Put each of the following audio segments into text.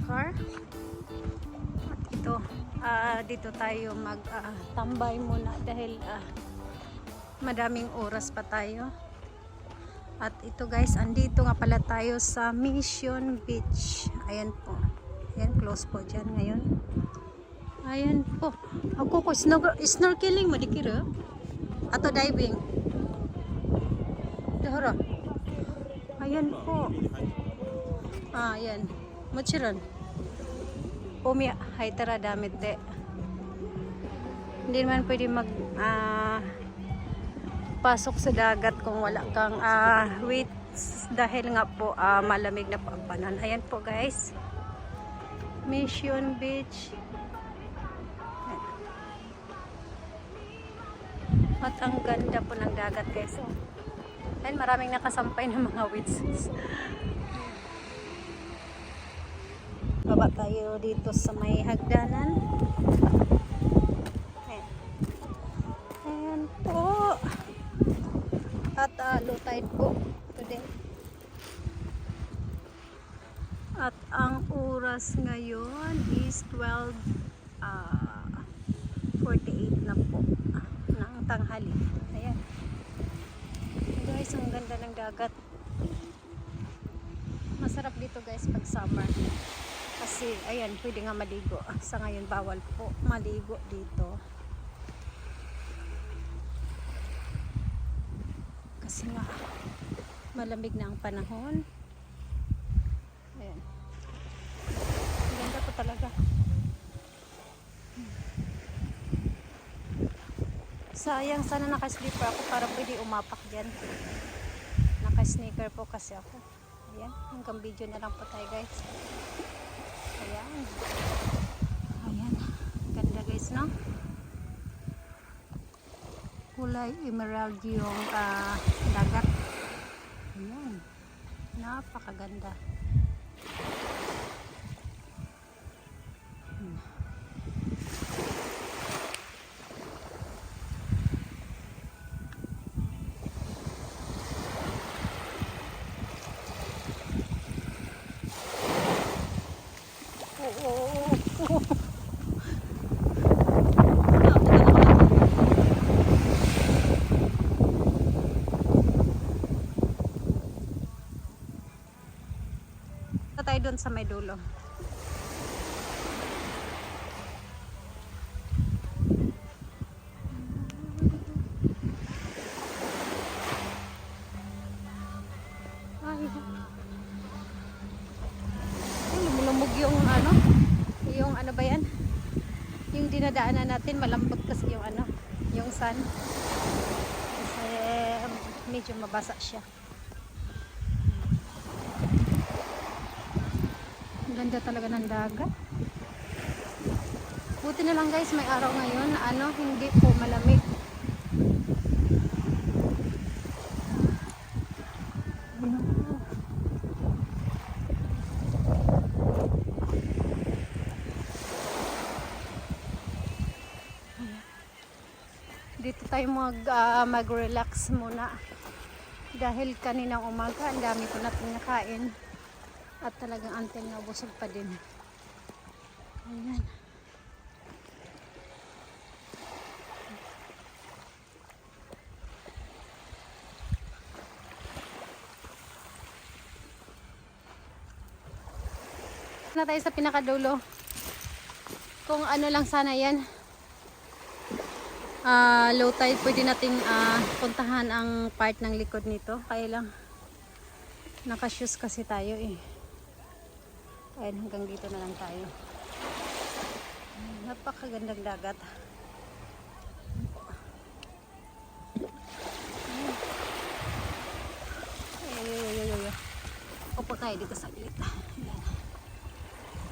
car. At ito, dito tayo mag-tambay muna dahil madaming oras pa tayo. At ito guys, andito nga pala tayo sa Mission Beach. Ayan po. Ayan, close po dyan ngayon. Ayan po. Ako ko, snorkeling mo dikira? Ato diving? Dahara. Ayan po. Ayan. Machiran. Pumia. Hay tara damit de. Hindi naman pwede pasok sa dagat kung wala kang weights dahil nga po malamig na po ang panahon. Ayan po guys, Mission Beach. At ang ganda po ng dagat guys. Ayan, maraming nakasampay ng mga weights. Baba tayo dito sa may hagdanan. Ayan po. At low tide po today. At ang oras ngayon is 12:48 na po ng tanghali. Ayan. Guys, ang ganda ng dagat. Masarap dito guys pag summer. Kasi ayan, pwede nga maligo. Sa ngayon bawal po maligo dito. Kasi nga malamig na ang panahon. Ayan. Ganda po talaga. Sayang, sana naka-slipper ako para pwede umapak dyan. Naka-sneaker po kasi ako. Ayan, hanggang video na lang po tayo guys. Ayan. Ayan. Ganda guys, no? Kulay emerald yung dagat. Ayan. Napakaganda. Tayo doon sa may dulo. Ay, lumulumog yung ano ba yan? Yung dinadaanan natin, malambot kasi yung yung sun. Kasi medyo mabasa siya. Ganda talaga ng dagat. Buti na lang guys, may araw ngayon, hindi po malamig. Dito tayo mag-relax muna. Dahil kaninang umaga, ang dami ko natin nakain. At talagang antin na busog pa din. Ayan. Na tayo sa pinakadulo. Kung ano lang sana yan. Low tide, pwede nating puntahan ang part ng likod nito. Kaya lang naka-shoes kasi tayo eh. Ayan, hanggang dito na lang tayo. Napakagandang dagat. Upo tayo dito sa gilid. Ayan.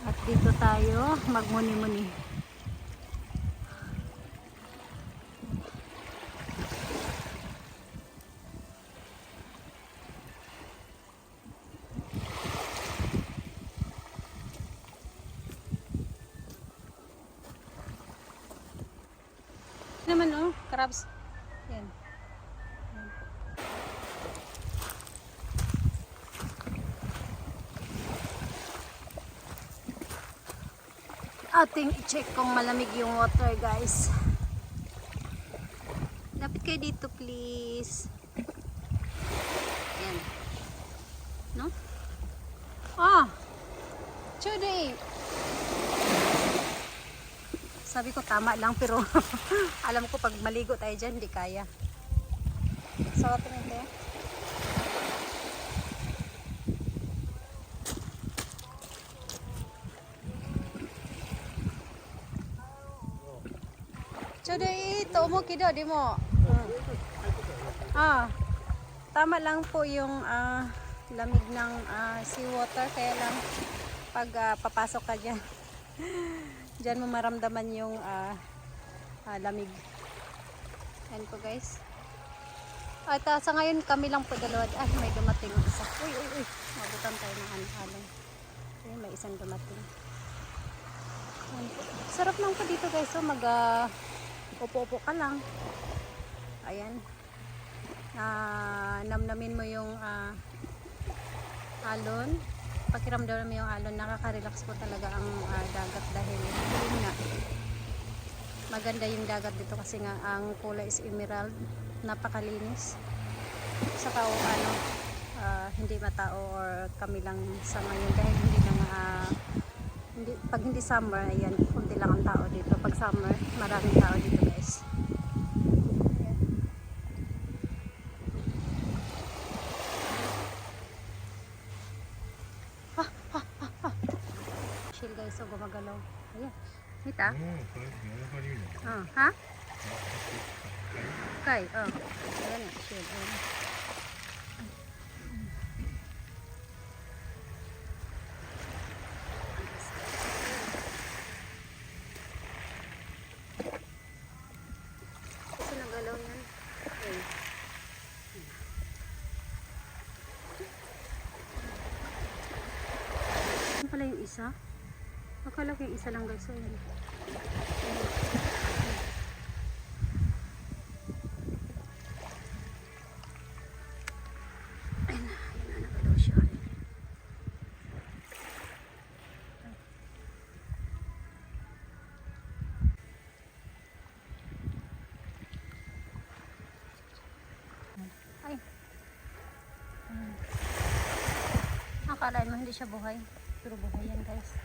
At dito tayo magmuni-muni. Naman crabs. Yan. ating i-check kung malamig yung water, guys. Lapit kayo dito, please. Ayan. No? Today. Sabi ko tama lang, pero alam ko pag maligo tayo dyan, hindi kaya. So, tingin tayo. Today, tumo kido, di mo. Tama lang po yung lamig ng seawater, kaya lang pag papasok ka dyan, dyan mo maramdaman yung lamig. Yan po, guys. At sa ngayon kami lang po dalawa. Ay, may dumating isa. Uy. Mabutan tayo ng alon. Ayun, may isang dumating. Sarap lang po dito, guys. So upo-upo ka lang. Ayan. Namnamin mo yung alon. Pakiramdam mo yung alon. Nakaka-relax po talaga ang dagat dahil yun nga. Maganda yung dagat dito kasi nga ang kulay is emerald. Napakalinis. Saka hindi matao or kami lang sa ngayon dahil pag hindi summer, ayan, kunti lang ang tao dito. Pag summer, maraming tao dito, guys. Chill, guys, so gumagalaw. Ayan, kita? Ha? Okay, ayan na, chill. Ano pala yung isa? Akala ko yung isa lang, guys. So, ayan. Ayan na, nagalaw siya. Ay. Akalain mo hindi siya buhay. Pero buhay yan, guys.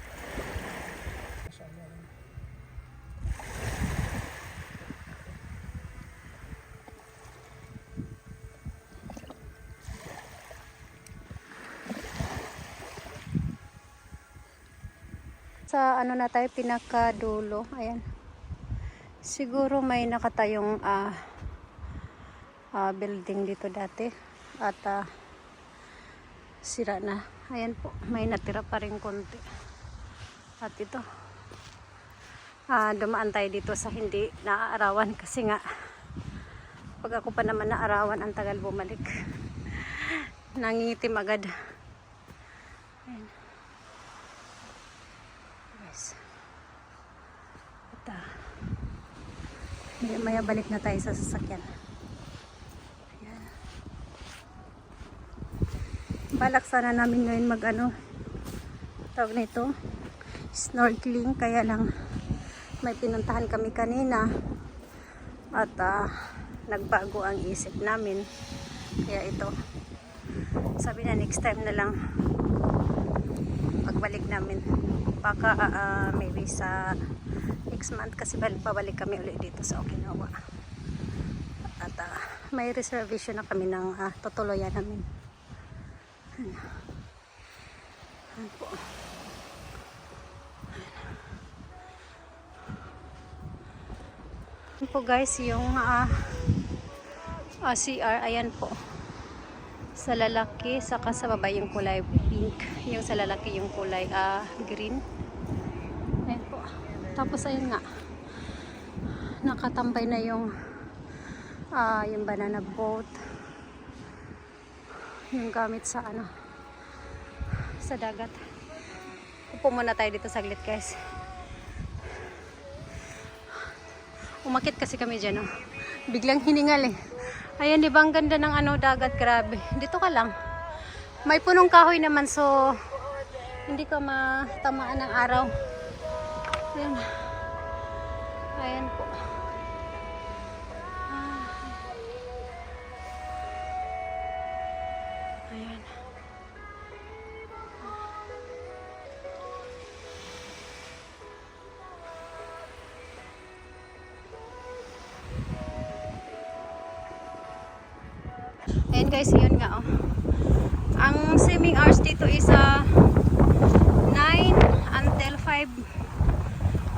Sa ano na tayo, pinakadulo. Ayan. Siguro may nakatayong building dito dati. At sira na. Ayan po, may natira pa rin konti. At ito, dumaan tayo dito sa hindi naaarawan kasi nga pag ako pa naman naarawan, ang tagal bumalik. Nangingitim agad. Ayan. Guys. At maya balik na tayo sa sasakyan. Balak sana namin ngayon tawag nito, snorkeling, kaya lang may pinuntahan kami kanina at nagbago ang isip namin, kaya ito sabi na next time na lang pagbalik namin, baka maybe sa next month kasi pabalik kami ulit dito sa Okinawa at may reservation na kami ng tutuluyan namin. Ayan po. Ayan po, guys, yung CR, ayan po. Sa lalaki, saka sa babae yung kulay pink. Yung sa lalaki yung kulay green. Ayan po. Tapos ayun nga, nakatambay na yung banana boat. Yung gamit sa sa dagat. Upo muna tayo dito saglit, guys. Umakit kasi kami dyan, biglang hiningal Ayan, di ba ang ganda ng dagat, grabe. Dito ka lang. May punong kahoy naman, so hindi ka matamaan ng araw. Ayan. Ayan po. Ayan. Ayan guys, yun nga oh. Ang swimming hours dito is 9 until 5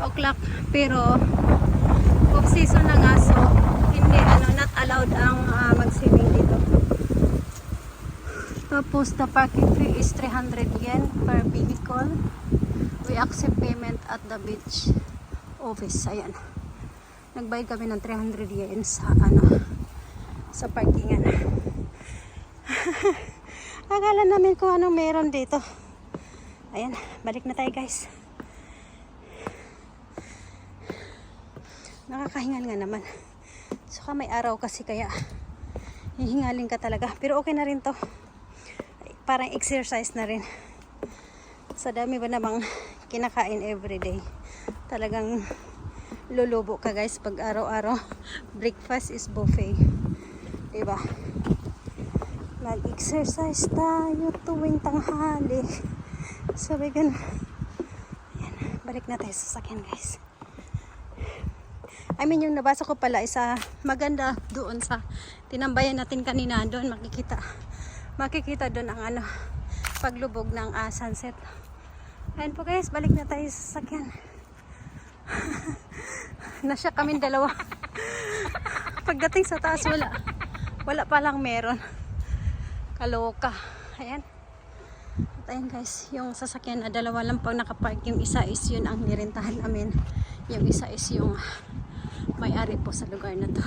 o'clock, pero off season na nga, so hindi not allowed ang mag-swimming dito. Tapos the parking fee is 300 yen per vehicle. We accept payment at the beach office. Ayan, nagbayad kami ng 300 yen sa sa parkingan. Akala namin kung anong meron dito. Ayan, balik na tayo guys. Nakakahingal nga naman. Saka may araw kasi, kaya hihingalin ka talaga. Pero okay na rin to. Parang exercise na rin. Sa dami ba namang kinakain everyday, talagang lulubo ka guys pag araw-araw. Breakfast is buffet, diba? Mag-exercise tayo tuwing tanghali. Sabi ganun. Ayan, balik na tayo sa sakyan guys. I mean, yung nabasa ko pala isa maganda doon sa tinambayan natin kanina. Doon makikita doon ang paglubog ng sunset. Ayan po guys, balik na tayo sa sakyan. Nasya kaming dalawa. Pagdating sa taas, wala palang meron. Kaloka. Ayan. At ayan guys, yung sasakyan na dalawa lang pang nakapark. Yung isa is yun ang nirentahan namin. Yung isa is yung may-ari po sa lugar na to.